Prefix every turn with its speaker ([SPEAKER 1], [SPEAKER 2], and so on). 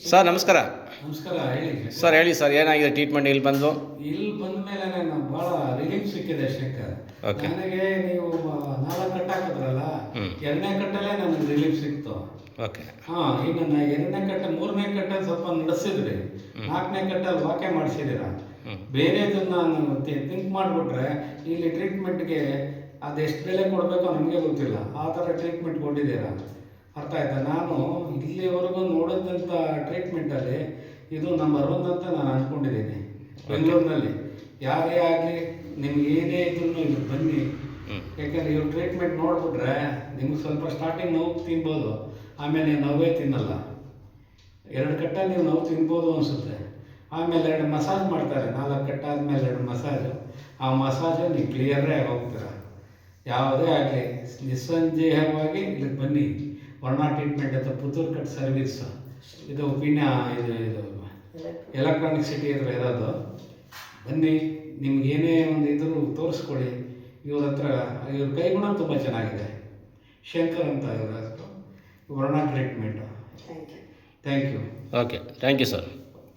[SPEAKER 1] Sir ನಮಸ್ಕಾರ.
[SPEAKER 2] ನಮಸ್ಕಾರ. ಹೇಳಿ
[SPEAKER 1] ಸರ್ ಹೇಳಿ ಸರ್, ಏನಾಗಿದೆ ಟ್ರೀಟ್ಮೆಂಟ್? ಇಲ್ಲಿ ಬಂದು
[SPEAKER 2] ಬಂದ ಮೇಲೆ ನಾನು ಭಾಳ ರಿಲೀಫ್ ಸಿಕ್ಕಿದೆ ಶಂಕರ್.
[SPEAKER 1] ಓಕೆ.
[SPEAKER 2] ನನಗೆ ನೀವು 4 ಕಟ್ ಹಾಕಿದ್ರಲ್ಲ, 2ನೇ ಕಟ್ಟಲ್ಲೇ ನನಗೆ ರಿಲೀಫ್ ಸಿಕ್ತು.
[SPEAKER 1] ಓಕೆ.
[SPEAKER 2] ಈಗ ನನ್ನ 2ನೇ ಕಟ್ಟ 3ನೇ ಕಟ್ಟಲ್ಲಿ ಸ್ವಲ್ಪ ನಡೆಸಿದ್ರಿ, 4ನೇ ಕಟ್ಟಲ್ಲಿ ವಾಕ್ಯ ಮಾಡಿಸಿದ್ದೀರ. ಬೇರೆದನ್ನ ನಾನು ಥಿಂಕ್ ಮಾಡಿಬಿಟ್ರೆ ಇಲ್ಲಿ ಟ್ರೀಟ್ಮೆಂಟ್ಗೆ ಅದೆಷ್ಟು ಬೆಲೆ ಕೊಡಬೇಕೋ ನಮಗೆ ಗೊತ್ತಿಲ್ಲ, ಆ ಥರ ಟ್ರೀಟ್ಮೆಂಟ್ ಕೊಟ್ಟಿದ್ದೀರಾ. ಅರ್ಥ ಆಯ್ತಾ? ನಾನು ಇಲ್ಲಿವರೆಗೂ ನೋಡಿದಂಥ ಟ್ರೀಟ್ಮೆಂಟಲ್ಲಿ ಇದು ನಂಬರ್ 1 ಅಂತ ನಾನು ಅಂದ್ಕೊಂಡಿದ್ದೀನಿ ಬೆಂಗಳೂರಿನಲ್ಲಿ. ಯಾರೇ ಆಗಲಿ ನಿಮ್ಗೆ ಏನೇ ಇದ್ರೂ ಇಲ್ಲಿ ಬನ್ನಿ. ಯಾಕಂದರೆ ಇವ್ರು ಟ್ರೀಟ್ಮೆಂಟ್ ನೋಡಿಬಿಟ್ರೆ ನಿಮ್ಗೆ ಸ್ವಲ್ಪ ಸ್ಟಾರ್ಟಿಂಗ್ ನೋವು ತಿನ್ಬೋದು, ಆಮೇಲೆ ನೀವು ನೋವೇ ತಿನ್ನಲ್ಲ. 2 ಕಟ್ಟಲ್ಲಿ ನೀವು ನೋವು ತಿನ್ಬೋದು ಅನಿಸುತ್ತೆ. ಆಮೇಲೆ 2 ಮಸಾಜ್ ಮಾಡ್ತಾರೆ, 4 ಕಟ್ಟಾದ್ಮೇಲೆ 2 ಮಸಾಜು. ಆ ಮಸಾಜು ನೀವು ಕ್ಲಿಯರೇ ಹೋಗ್ತೀರ. ಯಾವುದೇ ಆಗಲಿ ನಿಸ್ಸಂದೇಹವಾಗಿ ಇಲ್ಲಿಗೆ ಬನ್ನಿ. ವರ್ಣ ಟ್ರೀಟ್ಮೆಂಟ್ ಅಂತ ಪುತ್ತೂರು ಕಟ್ ಸರ್ವಿಸ್, ಇದು ಇದು ಎಲೆಕ್ಟ್ರಾನಿಕ್ ಸಿಟಿ ಹತ್ರ ಇರೋದು. ಬನ್ನಿ, ನಿಮ್ಗೆ ಏನೇ ಒಂದು ಇದ್ರೂ ತೋರಿಸ್ಕೊಡಿ. ಇವ್ರ ಹತ್ರ ಇವ್ರ ಕೈಗುಣ ತುಂಬ ಚೆನ್ನಾಗಿದೆ. ಶಂಕರ್ ಅಂತ ಇವ್ರ ಹೆಸರು. Varna treatment. Thank you.
[SPEAKER 1] Okay, thank you sir.